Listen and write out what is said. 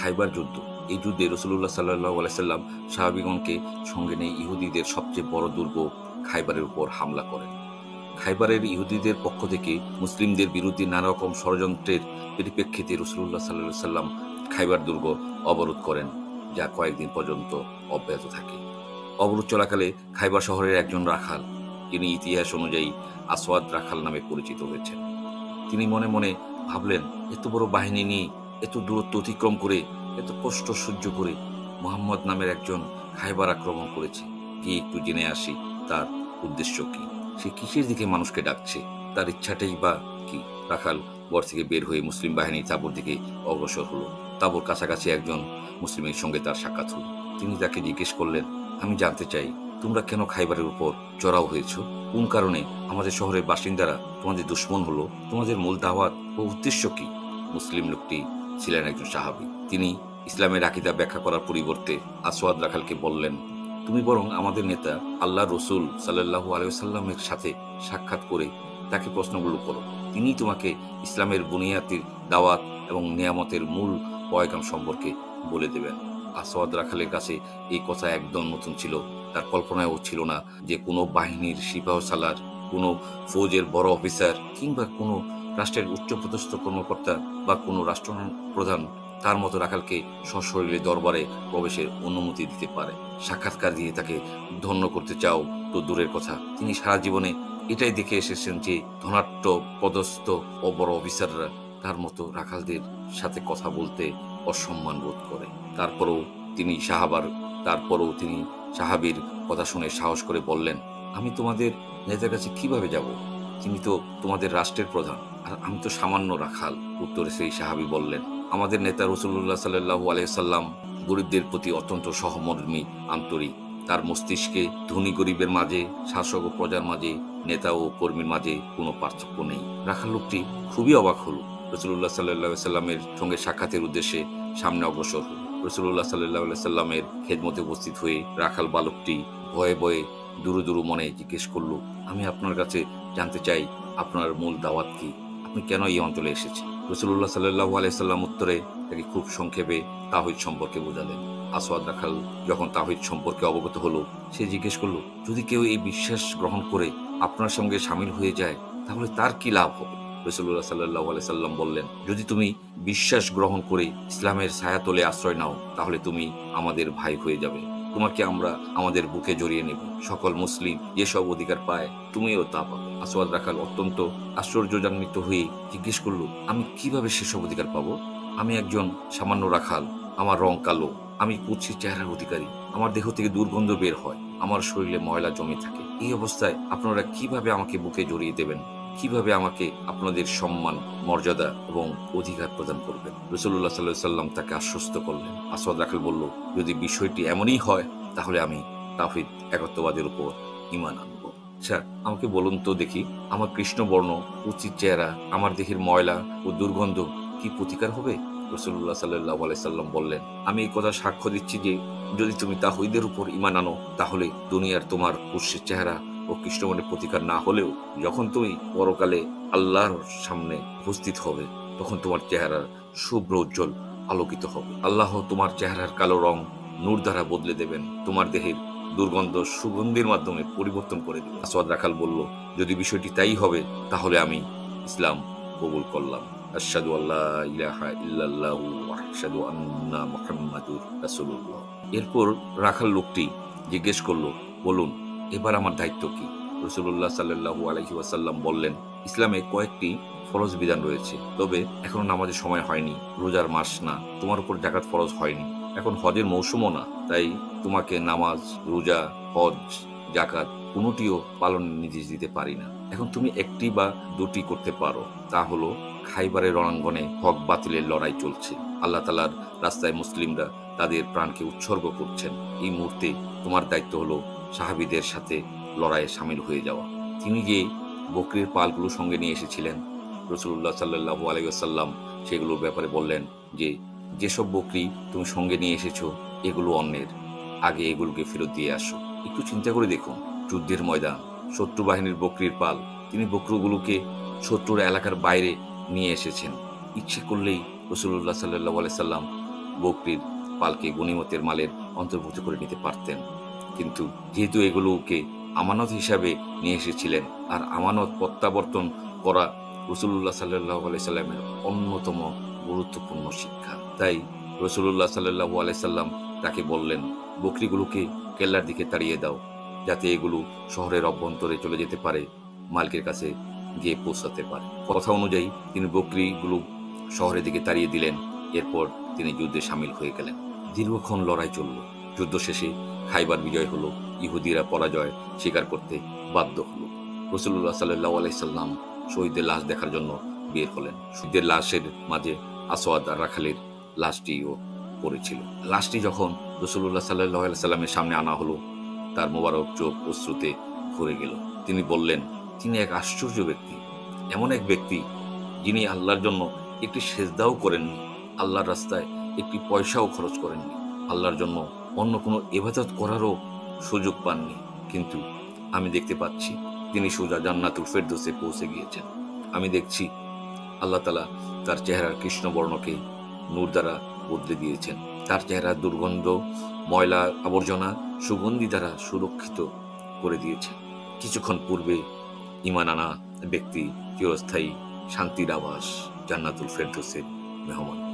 খাইবার যুদ্ধ। এই যুদ্ধে রাসূলুল্লাহ সাল্লাল্লাহু আলাইহি সাল্লাম সাহাবীগণকে সঙ্গে নিয়ে ইহুদীদের সবচেয়ে বড় দুর্গ খাইবারের উপর হামলা করেন। খাইবারের ইহুদীদের পক্ষ থেকে মুসলিমদের বিরুদ্ধে নানা রকম ষড়যন্ত্রের পরিপ্রেক্ষিতে রাসূলুল্লাহ সাল্লাল্লাহু আলাইহি সাল্লাম খাইবার দুর্গ অবরোধ করেন, যা কয়েকদিন পর্যন্ত অব্যাহত থাকে। অবরোধ চলাকালে খাইবার শহরের একজন রাখাল, যিনি ইতিহাস অনুযায়ী আসওয়াদ রাখাল নামে পরিচিত হয়েছেন, তিনি মনে মনে ভাবলেন, এত বড় বাহিনী নিয়ে এত দূরত্ব অতিক্রম করে এত কষ্ট সহ্য করে মুহাম্মদ নামের একজন খাইবার আক্রমণ করেছে, গিয়ে একটু জেনে আসি তার উদ্দেশ্য কি, সে কিসের দিকে মানুষকে ডাকছে, তার ইচ্ছাটাই বা কি। রাখাল ঘর থেকে বের হয়ে মুসলিম বাহিনী তাঁবুর দিকে অগ্রসর হলো। তাঁবুর কাছাকাছি একজন মুসলিমের সঙ্গে তার সাক্ষাৎ হল। তিনি তাকে জিজ্ঞেস করলেন, আমি জানতে চাই তোমরা কেন খাইবারের উপর চড়াও হয়েছ, কোন কারণে আমাদের শহরের বাসিন্দারা তোমাদের দুশ্মন হলো, তোমাদের মূল দাওয়াত ও উদ্দেশ্য কি। মুসলিম লোকটি ছিলেন একজন সাহাবী। তিনি ইসলামের আকীদা ব্যাখ্যা করার পরিবর্তে আসওয়াদ রাখালকে বললেন, তুমি বরং আমাদের নেতা আল্লাহ রসুল সাল্লাল্লাহু আলাইহি ওয়াসাল্লামের সাথে সাক্ষাৎ করে তাকে প্রশ্নগুলো করো, তিনিই তোমাকে ইসলামের বুনিয়াদের দাওয়াত এবং নিয়ামতের মূল পয়গাম সম্পর্কে বলে দেবেন। আসওয়াদ রাখালের কাছে এই কথা একদম নতুন ছিল। তার কল্পনায়ও ছিল না যে কোনো বাহিনীর সিপাহসালার, কোনো ফৌজের বড় অফিসার কিংবা কোনো রাষ্ট্রের উচ্চপদস্থ কর্মকর্তা বা কোনো রাষ্ট্রপ্রধান তার মতো রাখালকে সশরীরে দরবারে প্রবেশের অনুমতি দিতে পারে। সাক্ষাৎকার দিয়ে তাকে ধন্য করতে চাও তো দূরের কথা, তিনি সারা জীবনে এটাই দেখে এসেছেন যে ধনাঢ্য পদস্থ ও বড় অফিসাররা তার মতো রাখালদের সাথে কথা বলতে অসম্মান বোধ করে। তারপরেও তিনি সাহাবীর কথা শুনে সাহস করে বললেন, আমি তোমাদের নেতার কাছে কিভাবে যাব, তিনি তো তোমাদের রাষ্ট্রের প্রধান, আর আমি তো সামান্য রাখাল। উত্তরে সেই সাহাবী বললেন, আমাদের নেতা রাসূলুল্লাহ সাল্লাল্লাহু আলাইহি সাল্লাম গরিবদের প্রতি অত্যন্ত সহমর্মী, আন্তরিক। তার মস্তিষ্কে ধনী গরিবের মাঝে, শাসক ও প্রজার মাঝে, নেতা ও কর্মীর মাঝে কোনো পার্থক্য নেই। রাখাল লোকটি খুবই অবাক হলো। রাসূলুল্লাহ সাল্লাল্লাহু আলাইহি সাল্লামের সঙ্গে সাক্ষাতের উদ্দেশ্যে সামনে অগ্রসর হল। রাসূলুল্লাহ সাল্লাল্লাহু আলাইহি সাল্লামের খেদমতে উপস্থিত হয়ে রাখাল বালকটি ভয়ে ভয়ে দুরু দুরু মনে জিজ্ঞেস করল, আমি আপনার কাছে জানতে চাই আপনার মূল দাওয়াত কি, আপনি কেন এই অঞ্চলে এসেছেন। রাসূলুল্লাহ সাল্লাল্লাহু আলাইহি সাল্লাম উত্তরে তাকে খুব সংক্ষেপে তাওহীদ সম্পর্কে বোঝালেন। আসওয়াদ রাখাল যখন তাওহীদ সম্পর্কে অবগত হলো, সে জিজ্ঞেস করল, যদি কেউ এই বিশ্বাস গ্রহণ করে আপনার সঙ্গে শামিল হয়ে যায় তাহলে তার কি লাভ হবে। রাসূলুল্লাহ সাল্লাল্লাহু আলাইহি সাল্লাম বললেন, যদি তুমি বিশ্বাস গ্রহণ করে ইসলামের ছায়াতলে আশ্রয় নাও তাহলে তুমি আমাদের ভাই হয়ে যাবে, তোমাকে আমরা আমাদের বুকে জড়িয়ে নেব। সকল মুসলিম যেসব অধিকার পায় তুমিও তা পাবে। আসওয়াদ রাখাল অত্যন্ত আশ্চর্যজনিত হয়ে জিজ্ঞেস করল, আমি কিভাবে সেসব অধিকার পাবো? আমি একজন সামান্য রাখাল, আমার রং কালো, আমি কুৎসিত চেহারার অধিকারী, আমার দেহ থেকে দুর্গন্ধ বের হয়, আমার শরীরে ময়লা জমে থাকে। এই অবস্থায় আপনারা কিভাবে আমাকে বুকে জড়িয়ে দেবেন, কিভাবে আমাকে আপনাদের সম্মান, মর্যাদা এবং অধিকার প্রদান করবেন? রাসূলুল্লাহ সাল্লাল্লাহু আলাইহি সাল্লাম তাকে আশ্বস্ত করলেন। আসওয়াদ রাখাল বলল, যদি বিষয়টি এমনই হয় তাহলে আমি তাওহীদ একত্ববাদের উপর ঈমান আনব। আচ্ছা, আমাকে বলুন তো দেখি, আমার কৃষ্ণবর্ণ, কুৎসিত চেহারা, আমার দেহের ময়লা ও দুর্গন্ধ কি প্রতিকার হবে? রাসূলুল্লাহ সাল্লাল্লাহু আলাইহি সাল্লাম বললেন, আমি এই কথা সাক্ষ্য দিচ্ছি যে যদি তুমি তাওহীদের উপর ঈমান আনো তাহলে দুনিয়ার তোমার কুৎসিত চেহারা ও কৃষ্ণবর্ণের প্রতিকার না হলেও যখন তুমি পরকালে আল্লাহর সামনে উপস্থিত হবে তখন তোমার চেহারার শুভ্র উজ্জ্বল আলোকিত হবে। আল্লাহ তোমার চেহারার কালো রং নূর দ্বারা বদলে দেবেন, তোমার দেহের দুর্গন্ধ সুগন্ধির মাধ্যমে পরিবর্তন করে দেবেন। আসওয়াদ রাখাল বলল, যদি বিষয়টি তাই হবে তাহলে আমি ইসলাম কবুল করলাম। আশহাদু আল্লা ইলাহা ইল্লাল্লাহু ওয়া আশহাদু আন্না মুহাম্মাদুর রাসূলুল্লাহ। এরপর রাখাল লোকটি জিজ্ঞেস করল, বলুন এবার আমার দায়িত্ব কি? রাসূলুল্লাহ সাল্লাল্লাহু আলাইহি ওয়াসাল্লাম বললেন, ইসলামে কয়েকটি ফরজ বিধান রয়েছে, তবে এখনো নামাজের সময় হয়নি, রোজার মাস না, তোমার উপর যাকাত ফরজ হয়নি, এখন হজের মৌসুমও না, তাই তোমাকে নামাজ, রোজা, হজ, যাকাত কোনোটিও পালনের নির্দেশ দিতে পারি না। এখন তুমি একটি বা দুটি করতে পারো, তা হলো খাইবারের রণাঙ্গনে হক বাতিলের লড়াই চলছে। আল্লাহ তাআলার রাস্তায় মুসলিমরা তাদের প্রাণকে উৎসর্গ করছেন। এই মুহূর্তে তোমার দায়িত্ব হলো সাহাবীদের সাথে লড়াইয়ে শামিল হয়ে যাওয়া। তিনি যে বকরির পালগুলো সঙ্গে নিয়ে এসেছিলেন, রাসূলুল্লাহ সাল্লাল্লাহু আলাইহি ওয়াসাল্লাম সেগুলোর ব্যাপারে বললেন যে যেসব বকরি তুমি সঙ্গে নিয়ে এসেছো এগুলো অন্যের, আগে এগুলোকে ফেরত দিয়ে আসো। একটু চিন্তা করে দেখুন, যুদ্ধের ময়দান, শত্রু বাহিনীর বকরির পাল, তিনি বকরগুলোকে শত্রুর এলাকার বাইরে নিয়ে এসেছেন। ইচ্ছে করলেই রাসূলুল্লাহ সাল্লাল্লাহু আলাইহি সাল্লাম বকরির পালকে গনিমতের মালের অন্তর্ভুক্ত করে নিতে পারতেন। কিন্তু যেহেতু এগুলোকে আমানত হিসাবে নিয়ে এসেছিলেন, আর আমানত প্রত্যাবর্তন করা রাসূলুল্লাহ সাল্লাল্লাহু আলাইহি সাল্লামের অন্যতম গুরুত্বপূর্ণ শিক্ষা, তাই রাসূলুল্লাহ সাল্লাল্লাহু আলাইহি সাল্লাম তাকে বললেন, বকরিগুলোকে কেল্লার দিকে তাড়িয়ে দাও, যাতে এগুলো শহরের অভ্যন্তরে চলে যেতে পারে, মালিকের কাছে গিয়ে পৌঁছাতে পারে। কথা অনুযায়ী তিনি বকরিগুলো শহরের দিকে তাড়িয়ে দিলেন। এরপর তিনি যুদ্ধে সামিল হয়ে গেলেন। দীর্ঘক্ষণ লড়াই চলল। যুদ্ধ শেষে খাইবার বিজয় হলো। ইহুদিরা পরাজয় স্বীকার করতে বাধ্য হলো। রাসূলুল্লাহ সাল্লাল্লাহু আলাইহি সাল্লাম শহীদদের লাশ দেখার জন্য বের হলেন। শহীদদের লাশের মাঝে আসওয়াদ আর রাখালের লাশটিও পড়েছিল। লাশটি যখন রাসূলুল্লাহ সাল্লাল্লাহু আলাইহি সাল্লামের সামনে আনা হলো, তার মোবারক চোখ অশ্রুতে ভরে গেল। তিনি বললেন, তিনি এক আশ্চর্য ব্যক্তি, এমন এক ব্যক্তি যিনি আল্লাহর জন্য একটি সেজদাও করেননি, আল্লাহর রাস্তায় একটি পয়সাও খরচ করেননি, আল্লাহর জন্য অন্য কোনো ইবাদত করারও সুযোগ পাননি। কিন্তু আমি দেখতে পাচ্ছি তিনি সোজা জান্নাতুল ফেরদৌসে পৌঁছে গিয়েছেন। আমি দেখছি আল্লাহ তাআলা তার চেহারার কৃষ্ণবর্ণকে নূর দ্বারা বদলে দিয়েছেন। তার চেহারার দুর্গন্ধ, ময়লা আবর্জনা সুগন্ধি দ্বারা সুরক্ষিত করে দিয়েছেন। কিছুক্ষণ পূর্বে ঈমান আনা ব্যক্তি চিরস্থায়ী শান্তির আবাস জান্নাতুল ফেরদৌসের মেহমান।